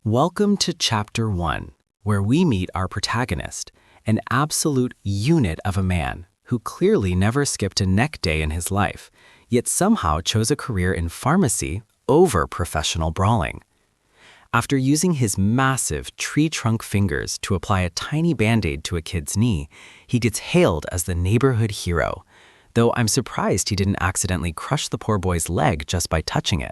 Welcome to Chapter 1, where we meet our protagonist, an absolute unit of a man who clearly never skipped a neck day in his life, yet somehow chose a career in pharmacy over professional brawling. After using his massive tree trunk fingers to apply a tiny band-aid to a kid's knee, he gets hailed as the neighborhood hero, though I'm surprised he didn't accidentally crush the poor boy's leg just by touching it.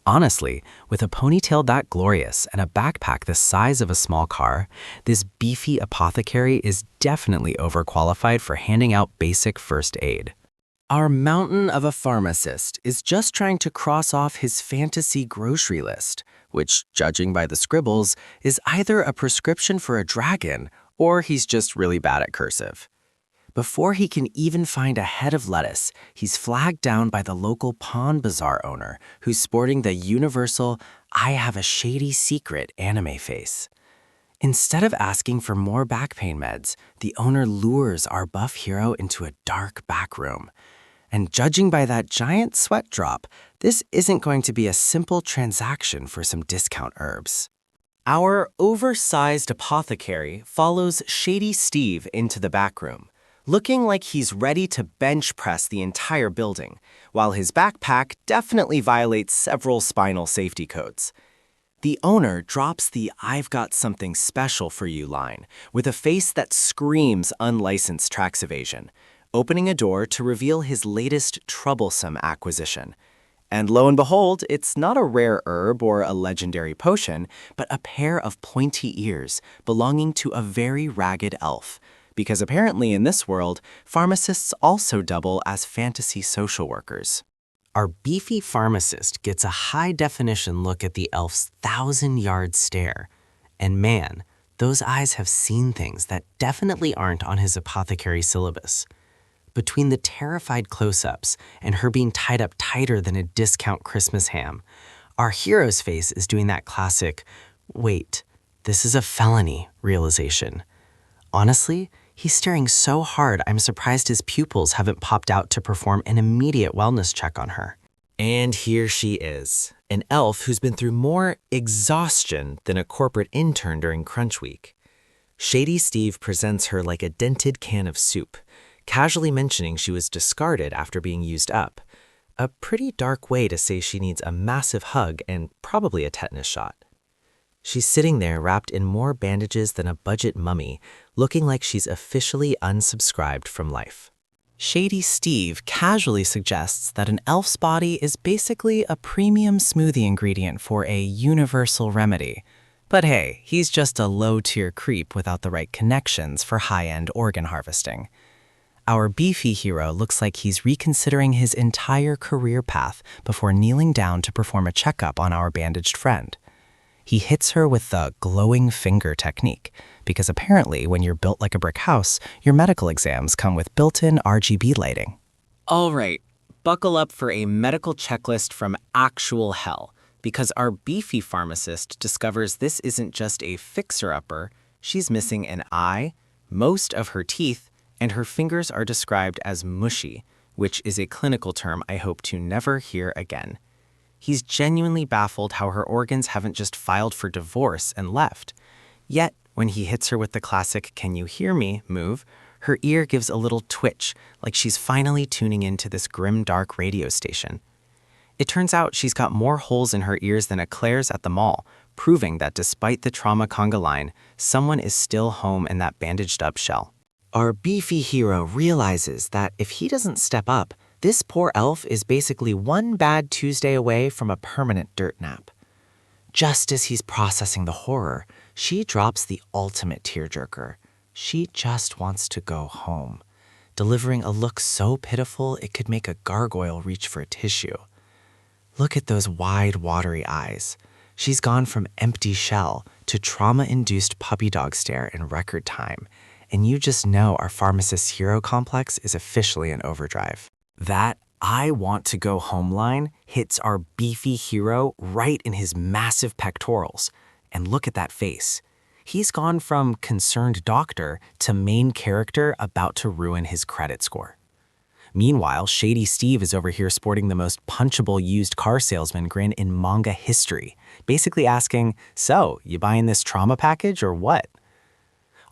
Honestly, with a ponytail that glorious and a backpack the size of a small car, this beefy apothecary is definitely overqualified for handing out basic first aid. Our mountain of a pharmacist is just trying to cross off his fantasy grocery list, which, judging by the scribbles, is either a prescription for a dragon or he's just really bad at cursive. Before he can even find a head of lettuce, he's flagged down by the local pawn bazaar owner who's sporting the universal "I have a shady secret" anime face. Instead of asking for more back pain meds, the owner lures our buff hero into a dark back room. And judging by that giant sweat drop, this isn't going to be a simple transaction for some discount herbs. Our oversized apothecary follows Shady Steve into the back room, looking like he's ready to bench press the entire building, while his backpack definitely violates several spinal safety codes. The owner drops the "I've got something special for you" line with a face that screams unlicensed tax evasion, opening a door to reveal his latest troublesome acquisition. And lo and behold, it's not a rare herb or a legendary potion, but a pair of pointy ears belonging to a very ragged elf. Because apparently in this world, pharmacists also double as fantasy social workers. Our beefy pharmacist gets a high-definition look at the elf's 1,000-yard stare. And man, those eyes have seen things that definitely aren't on his apothecary syllabus. Between the terrified close-ups and her being tied up tighter than a discount Christmas ham, our hero's face is doing that classic, "Wait, this is a felony" realization. Honestly, he's staring so hard I'm surprised his pupils haven't popped out to perform an immediate wellness check on her. And here she is, an elf who's been through more exhaustion than a corporate intern during Crunch Week. Shady Steve presents her like a dented can of soup, casually mentioning she was discarded after being used up. A pretty dark way to say she needs a massive hug and probably a tetanus shot. She's sitting there wrapped in more bandages than a budget mummy, looking like she's officially unsubscribed from life. Shady Steve casually suggests that an elf's body is basically a premium smoothie ingredient for a universal remedy. But hey, he's just a low-tier creep without the right connections for high-end organ harvesting. Our beefy hero looks like he's reconsidering his entire career path before kneeling down to perform a checkup on our bandaged friend. He hits her with the glowing finger technique, because apparently when you're built like a brick house, your medical exams come with built-in RGB lighting. All right, buckle up for a medical checklist from actual hell, because our beefy pharmacist discovers this isn't just a fixer-upper, she's missing an eye, most of her teeth, and her fingers are described as mushy, which is a clinical term I hope to never hear again. He's genuinely baffled how her organs haven't just filed for divorce and left. Yet, when he hits her with the classic "can you hear me" move, her ear gives a little twitch, like she's finally tuning into this grim dark radio station. It turns out she's got more holes in her ears than eclairs at the mall, proving that despite the trauma conga line, someone is still home in that bandaged up shell. Our beefy hero realizes that if he doesn't step up, this poor elf is basically one bad Tuesday away from a permanent dirt nap. Just as he's processing the horror, she drops the ultimate tearjerker. She just wants to go home, delivering a look so pitiful it could make a gargoyle reach for a tissue. Look at those wide, watery eyes. She's gone from empty shell to trauma-induced puppy dog stare in record time, and you just know our pharmacist's hero complex is officially in overdrive. That "I want to go home" line hits our beefy hero right in his massive pectorals. And look at that face. He's gone from concerned doctor to main character about to ruin his credit score. Meanwhile, Shady Steve is over here sporting the most punchable used car salesman grin in manga history, basically asking, "So, you buying this trauma package or what?"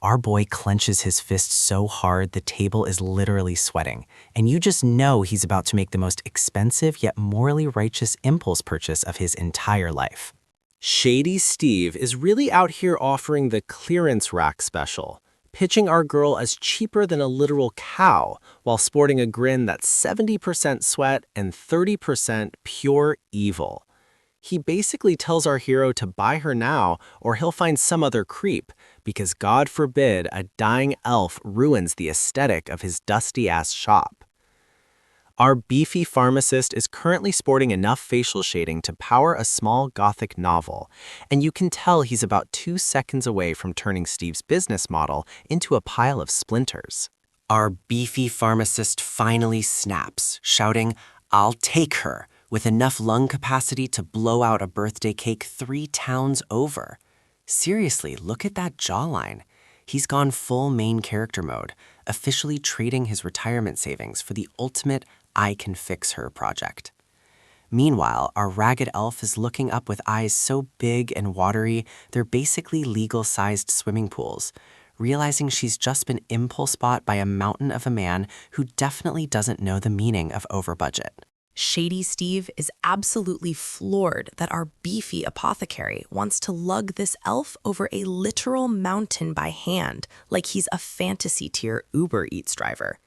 Our boy clenches his fist so hard the table is literally sweating, and you just know he's about to make the most expensive yet morally righteous impulse purchase of his entire life. Shady Steve is really out here offering the clearance rack special, pitching our girl as cheaper than a literal cow while sporting a grin that's 70% sweat and 30% pure evil. He basically tells our hero to buy her now or he'll find some other creep, because God forbid a dying elf ruins the aesthetic of his dusty-ass shop. Our beefy pharmacist is currently sporting enough facial shading to power a small gothic novel, and you can tell he's about 2 seconds away from turning Steve's business model into a pile of splinters. Our beefy pharmacist finally snaps, shouting, "I'll take her," with enough lung capacity to blow out a birthday cake 3 towns over. Seriously, look at that jawline. He's gone full main character mode, officially trading his retirement savings for the ultimate I can fix her project. Meanwhile, our ragged elf is looking up with eyes so big and watery, they're basically legal-sized swimming pools, realizing she's just been impulse bought by a mountain of a man who definitely doesn't know the meaning of over-budget. Shady Steve is absolutely floored that our beefy apothecary wants to lug this elf over a literal mountain by hand, like he's a fantasy-tier Uber Eats driver.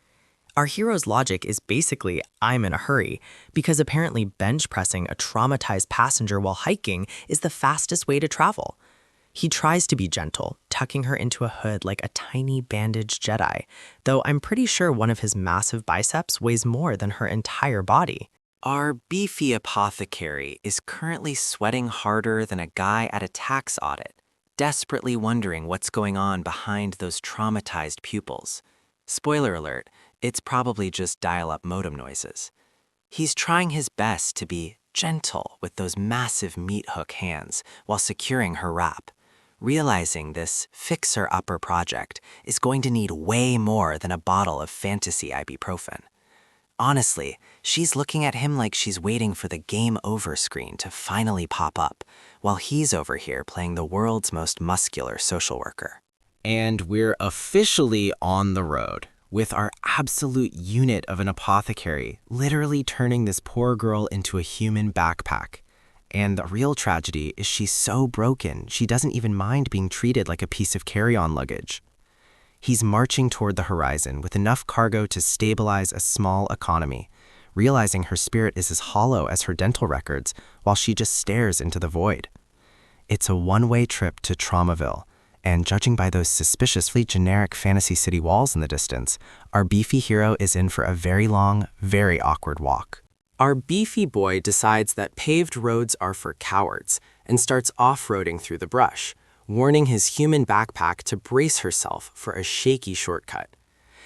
Our hero's logic is basically, I'm in a hurry, because apparently bench pressing a traumatized passenger while hiking is the fastest way to travel. He tries to be gentle, tucking her into a hood like a tiny bandaged Jedi, though I'm pretty sure one of his massive biceps weighs more than her entire body. Our beefy apothecary is currently sweating harder than a guy at a tax audit, desperately wondering what's going on behind those traumatized pupils. Spoiler alert, it's probably just dial-up modem noises. He's trying his best to be gentle with those massive meat-hook hands while securing her wrap, realizing this fixer-upper project is going to need way more than a bottle of fantasy ibuprofen. Honestly, she's looking at him like she's waiting for the game over screen to finally pop up, while he's over here playing the world's most muscular social worker. And we're officially on the road, with our absolute unit of an apothecary literally turning this poor girl into a human backpack. And the real tragedy is she's so broken, she doesn't even mind being treated like a piece of carry-on luggage. He's marching toward the horizon with enough cargo to stabilize a small economy, realizing her spirit is as hollow as her dental records while she just stares into the void. It's a one-way trip to Traumaville, and judging by those suspiciously generic fantasy city walls in the distance, our beefy hero is in for a very long, very awkward walk. Our beefy boy decides that paved roads are for cowards and starts off-roading through the brush, warning his human backpack to brace herself for a shaky shortcut.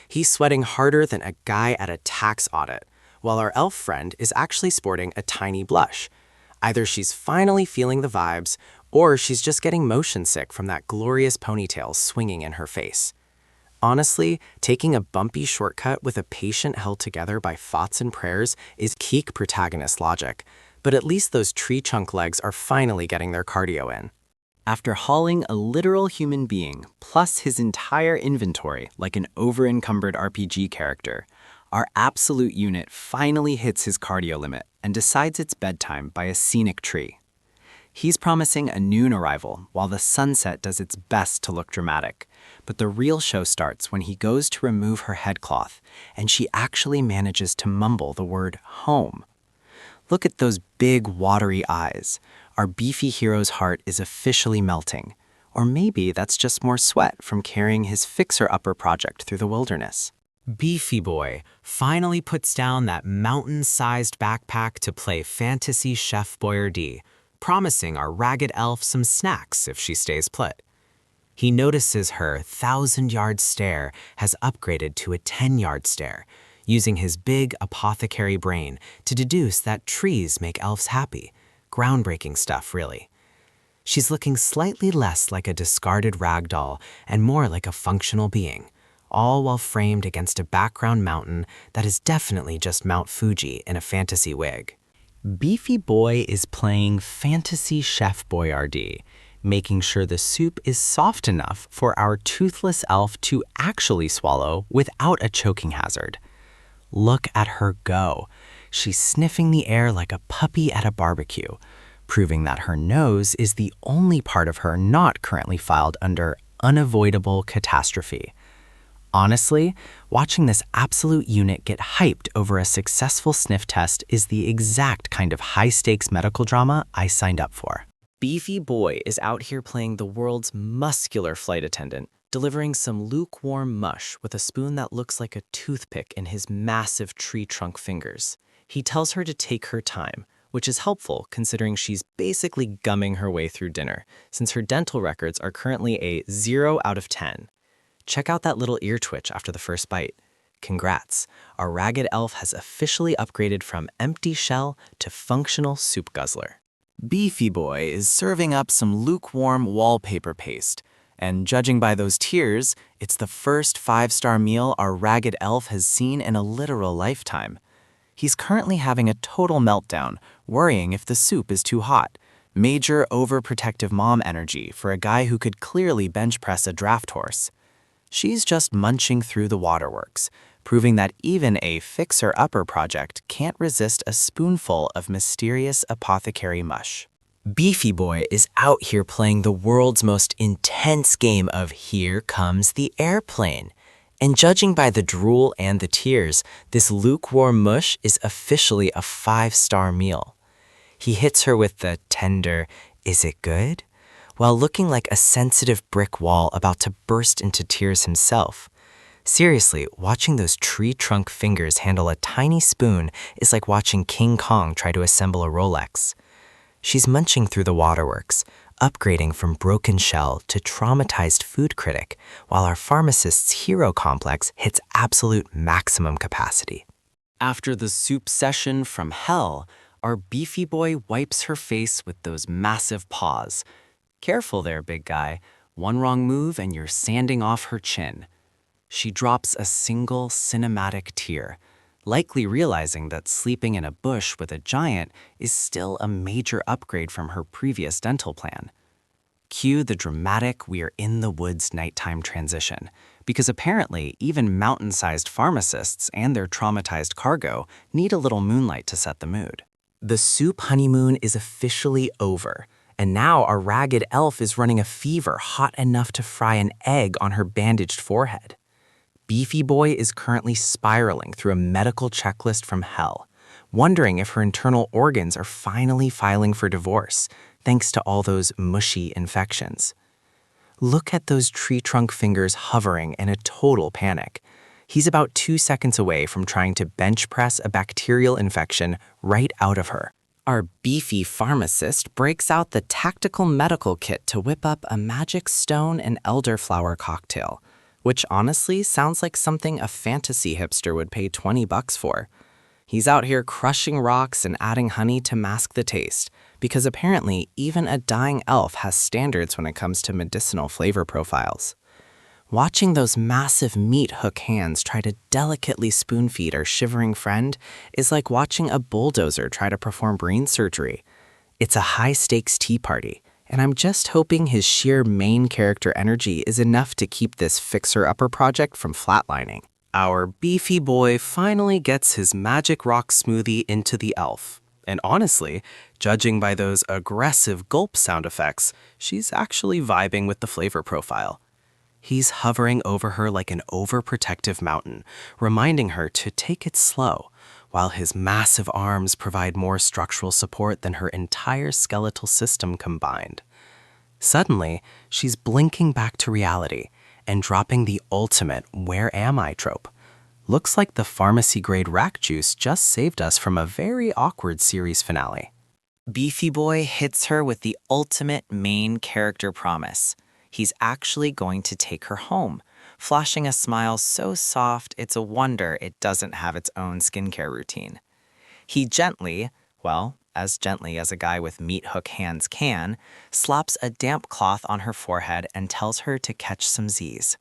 He's sweating harder than a guy at a tax audit, while our elf friend is actually sporting a tiny blush. Either she's finally feeling the vibes, or she's just getting motion sick from that glorious ponytail swinging in her face. Honestly, taking a bumpy shortcut with a patient held together by thoughts and prayers is peak protagonist logic, but at least those tree chunk legs are finally getting their cardio in. After hauling a literal human being, plus his entire inventory like an over-encumbered RPG character, our absolute unit finally hits his cardio limit and decides it's bedtime by a scenic tree. He's promising a noon arrival while the sunset does its best to look dramatic, but the real show starts when he goes to remove her headcloth and she actually manages to mumble the word home. Look at those big, watery eyes. Our beefy hero's heart is officially melting. Or maybe that's just more sweat from carrying his fixer-upper project through the wilderness. Beefy boy finally puts down that mountain-sized backpack to play fantasy Chef Boyardee, promising our ragged elf some snacks if she stays put. He notices her 1,000-yard stare has upgraded to a 10-yard stare, using his big apothecary brain to deduce that trees make elves happy. Groundbreaking stuff, really. She's looking slightly less like a discarded rag doll and more like a functional being, all while framed against a background mountain that is definitely just Mount Fuji in a fantasy wig. Beefy Boy is playing Fantasy Chef Boyardee, making sure the soup is soft enough for our toothless elf to actually swallow without a choking hazard. Look at her go. She's sniffing the air like a puppy at a barbecue, proving that her nose is the only part of her not currently filed under unavoidable catastrophe. Honestly, watching this absolute unit get hyped over a successful sniff test is the exact kind of high-stakes medical drama I signed up for. Beefy Boy is out here playing the world's muscular flight attendant, delivering some lukewarm mush with a spoon that looks like a toothpick in his massive tree trunk fingers. He tells her to take her time, which is helpful considering she's basically gumming her way through dinner, since her dental records are currently a 0 out of 10. Check out that little ear twitch after the first bite. Congrats, our ragged elf has officially upgraded from empty shell to functional soup guzzler. Beefy Boy is serving up some lukewarm wallpaper paste, and judging by those tears, it's the first 5-star meal our ragged elf has seen in a literal lifetime. He's currently having a total meltdown, worrying if the soup is too hot. Major overprotective mom energy for a guy who could clearly bench press a draft horse. She's just munching through the waterworks, proving that even a fixer-upper project can't resist a spoonful of mysterious apothecary mush. Beefy Boy is out here playing the world's most intense game of Here Comes the Airplane. And judging by the drool and the tears, this lukewarm mush is officially a 5-star meal. He hits her with the tender, "Is it good?" while looking like a sensitive brick wall about to burst into tears himself. Seriously, watching those tree trunk fingers handle a tiny spoon is like watching King Kong try to assemble a Rolex. She's munching through the waterworks, upgrading from broken shell to traumatized food critic, while our pharmacist's hero complex hits absolute maximum capacity. After the soup session from hell, our Beefy Boy wipes her face with those massive paws. Careful there, big guy. One wrong move and you're sanding off her chin. She drops a single cinematic tear, likely realizing that sleeping in a bush with a giant is still a major upgrade from her previous dental plan. Cue the dramatic "we're in the woods" nighttime transition, because apparently even mountain-sized pharmacists and their traumatized cargo need a little moonlight to set the mood. The soup honeymoon is officially over, and now our ragged elf is running a fever hot enough to fry an egg on her bandaged forehead. Beefy Boy is currently spiraling through a medical checklist from hell, wondering if her internal organs are finally filing for divorce, thanks to all those mushy infections. Look at those tree trunk fingers hovering in a total panic. He's about 2 seconds away from trying to bench press a bacterial infection right out of her. Our beefy pharmacist breaks out the tactical medical kit to whip up a magic stone and elderflower cocktail, which honestly sounds like something a fantasy hipster would pay $20 for. He's out here crushing rocks and adding honey to mask the taste, because apparently even a dying elf has standards when it comes to medicinal flavor profiles. Watching those massive meat hook hands try to delicately spoon-feed our shivering friend is like watching a bulldozer try to perform brain surgery. It's a high-stakes tea party, and I'm just hoping his sheer main character energy is enough to keep this fixer-upper project from flatlining. Our Beefy Boy finally gets his magic rock smoothie into the elf. And honestly, judging by those aggressive gulp sound effects, she's actually vibing with the flavor profile. He's hovering over her like an overprotective mountain, reminding her to take it slow, while his massive arms provide more structural support than her entire skeletal system combined. Suddenly, she's blinking back to reality and dropping the ultimate "where am I" trope. Looks like the pharmacy-grade rack juice just saved us from a very awkward series finale. Beefy Boy hits her with the ultimate main character promise. He's actually going to take her home, flashing a smile so soft it's a wonder it doesn't have its own skincare routine. He gently, well, as gently as a guy with meat hook hands can, slops a damp cloth on her forehead and tells her to catch some Z's.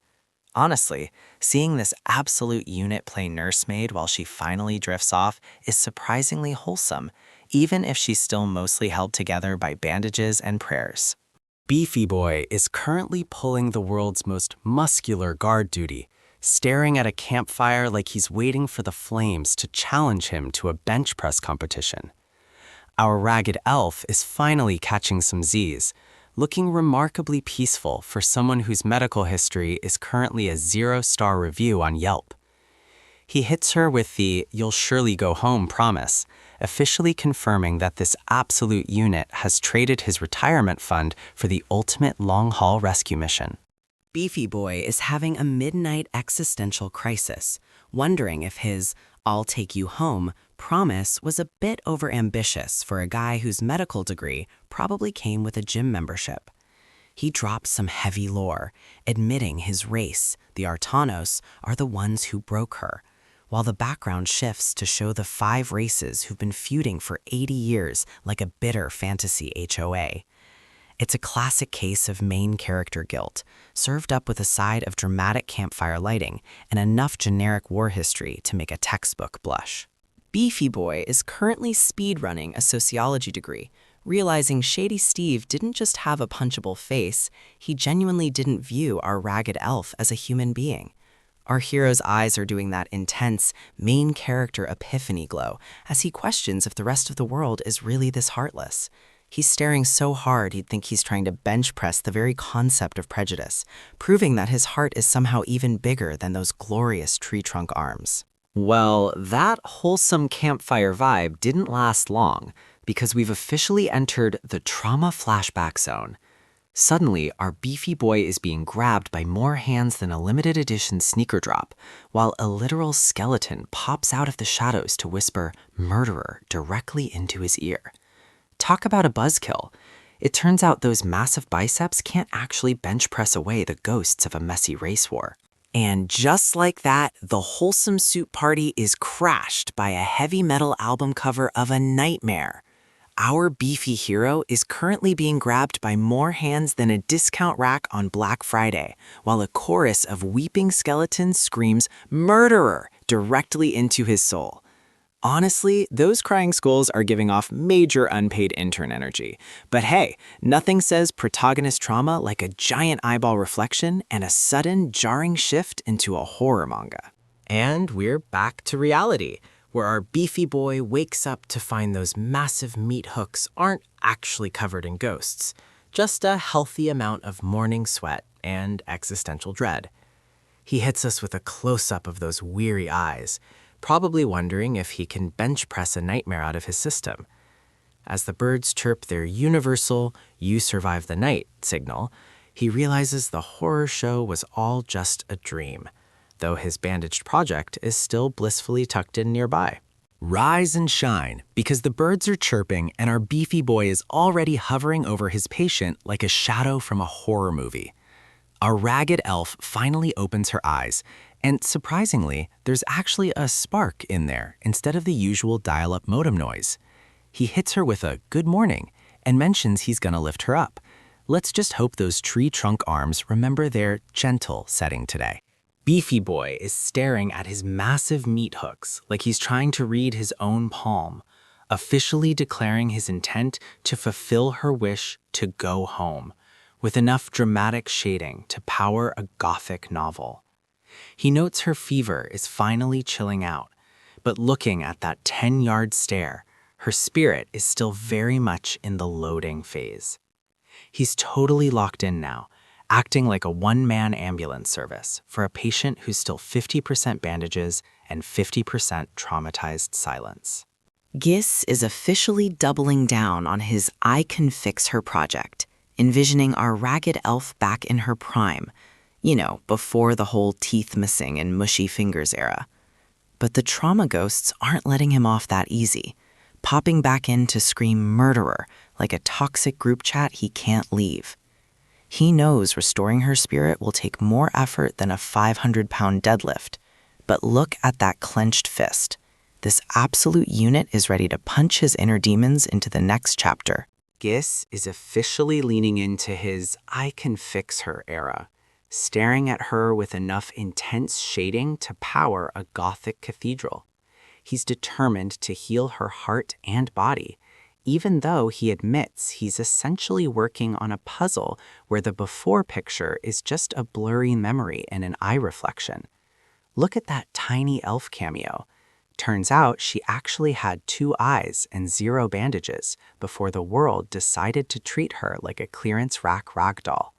Honestly, seeing this absolute unit play nursemaid while she finally drifts off is surprisingly wholesome, even if she's still mostly held together by bandages and prayers. Beefy Boy is currently pulling the world's most muscular guard duty, staring at a campfire like he's waiting for the flames to challenge him to a bench press competition. Our ragged elf is finally catching some Z's, looking remarkably peaceful for someone whose medical history is currently a 0-star review on Yelp. He hits her with the "you'll surely go home" promise, officially confirming that this absolute unit has traded his retirement fund for the ultimate long-haul rescue mission. Beefy Boy is having a midnight existential crisis, wondering if his "I'll take you home" promise was a bit overambitious for a guy whose medical degree probably came with a gym membership. He drops some heavy lore, admitting his race, the Artanos, are the ones who broke her, while the background shifts to show the 5 races who've been feuding for 80 years like a bitter fantasy HOA. It's a classic case of main character guilt, served up with a side of dramatic campfire lighting and enough generic war history to make a textbook blush. Beefy Boy is currently speedrunning a sociology degree, realizing Shady Steve didn't just have a punchable face, he genuinely didn't view our ragged elf as a human being. Our hero's eyes are doing that intense, main character epiphany glow as he questions if the rest of the world is really this heartless. He's staring so hard he'd think he's trying to bench press the very concept of prejudice, proving that his heart is somehow even bigger than those glorious tree trunk arms. Well, that wholesome campfire vibe didn't last long, because we've officially entered the trauma flashback zone. Suddenly, our Beefy Boy is being grabbed by more hands than a limited edition sneaker drop, while a literal skeleton pops out of the shadows to whisper "murderer" directly into his ear. Talk about a buzzkill. It turns out those massive biceps can't actually bench press away the ghosts of a messy race war. And just like that, the Wholesome suit party is crashed by a heavy metal album cover of a nightmare. Our beefy hero is currently being grabbed by more hands than a discount rack on Black Friday, while a chorus of weeping skeletons screams "murderer" directly into his soul. Honestly, those crying skulls are giving off major unpaid intern energy. But hey, nothing says protagonist trauma like a giant eyeball reflection and a sudden, jarring shift into a horror manga. And we're back to reality, where our Beefy Boy wakes up to find those massive meat hooks aren't actually covered in ghosts, just a healthy amount of morning sweat and existential dread. He hits us with a close-up of those weary eyes, probably wondering if he can bench press a nightmare out of his system. As the birds chirp their universal "you survive the night" signal, he realizes the horror show was all just a dream, though his bandaged project is still blissfully tucked in nearby. Rise and shine, because the birds are chirping and our Beefy Boy is already hovering over his patient like a shadow from a horror movie. Our ragged elf finally opens her eyes, and surprisingly, there's actually a spark in there instead of the usual dial-up modem noise. He hits her with a "good morning" and mentions he's gonna lift her up. Let's just hope those tree trunk arms remember their gentle setting today. Beefy Boy is staring at his massive meat hooks like he's trying to read his own palm, officially declaring his intent to fulfill her wish to go home, with enough dramatic shading to power a gothic novel. He notes her fever is finally chilling out, but looking at that 10-yard stare, her spirit is still very much in the loading phase. He's totally locked in now, acting like a one-man ambulance service for a patient who's still 50% bandages and 50% traumatized silence. Gis is officially doubling down on his "I can fix her" project, envisioning our ragged elf back in her prime, before the whole teeth missing and mushy fingers era. But the trauma ghosts aren't letting him off that easy, popping back in to scream "murderer" like a toxic group chat he can't leave. He knows restoring her spirit will take more effort than a 500-pound deadlift, but look at that clenched fist. This absolute unit is ready to punch his inner demons into the next chapter. Gis is officially leaning into his "I can fix her" era, staring at her with enough intense shading to power a gothic cathedral. He's determined to heal her heart and body, even though he admits he's essentially working on a puzzle where the before picture is just a blurry memory and an eye reflection. Look at that tiny elf cameo. Turns out she actually had 2 eyes and 0 bandages before the world decided to treat her like a clearance rack ragdoll.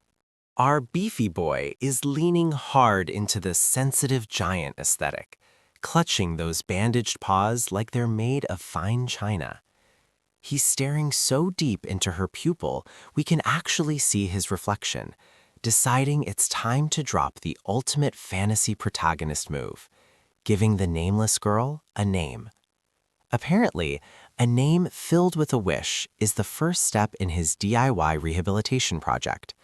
Our beefy boy is leaning hard into the sensitive giant aesthetic, clutching those bandaged paws like they're made of fine china. He's staring so deep into her pupil, we can actually see his reflection, deciding it's time to drop the ultimate fantasy protagonist move, giving the nameless girl a name. Apparently, a name filled with a wish is the first step in his DIY rehabilitation project.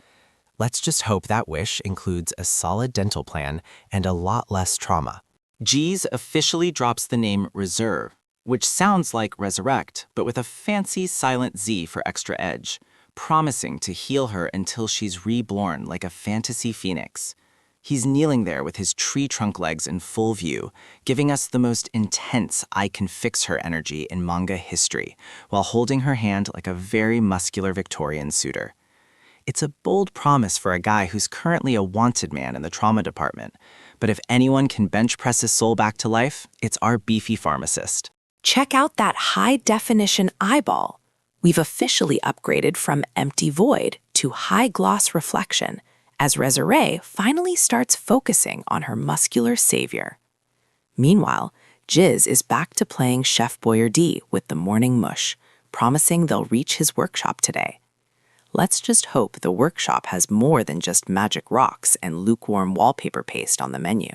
Let's just hope that wish includes a solid dental plan and a lot less trauma. Jeez officially drops the name Reszurre, which sounds like resurrect, but with a fancy silent Z for extra edge, promising to heal her until she's reborn like a fantasy phoenix. He's kneeling there with his tree trunk legs in full view, giving us the most intense I can fix her energy in manga history, while holding her hand like a very muscular Victorian suitor. It's a bold promise for a guy who's currently a wanted man in the trauma department, but if anyone can bench press his soul back to life, it's our beefy pharmacist. Check out that high-definition eyeball. We've officially upgraded from empty void to high-gloss reflection as Reszurre finally starts focusing on her muscular savior. Meanwhile, Jiz is back to playing Chef Boyardee with the morning mush, promising they'll reach his workshop today. Let's just hope the workshop has more than just magic rocks and lukewarm wallpaper paste on the menu.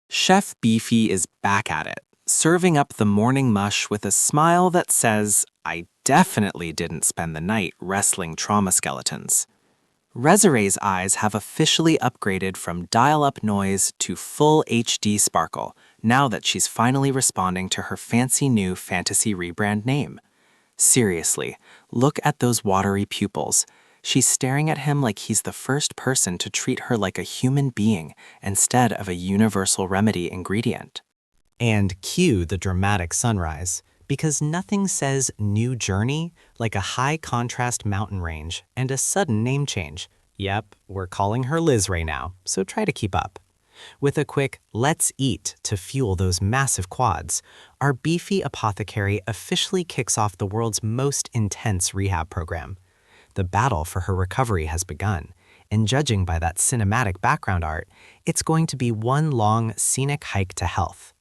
Chef Beefy is back at it, serving up the morning mush with a smile that says, I definitely didn't spend the night wrestling trauma skeletons. Reszurre's eyes have officially upgraded from dial-up noise to full HD sparkle, now that she's finally responding to her fancy new fantasy rebrand name. Seriously, look at those watery pupils. She's staring at him like he's the first person to treat her like a human being instead of a universal remedy ingredient. And cue the dramatic sunrise, because nothing says new journey like a high-contrast mountain range and a sudden name change. Yep, we're calling her Lizray now, so try to keep up. With a quick let's eat to fuel those massive quads, our beefy apothecary officially kicks off the world's most intense rehab program. The battle for her recovery has begun, and judging by that cinematic background art, it's going to be one long, scenic hike to health.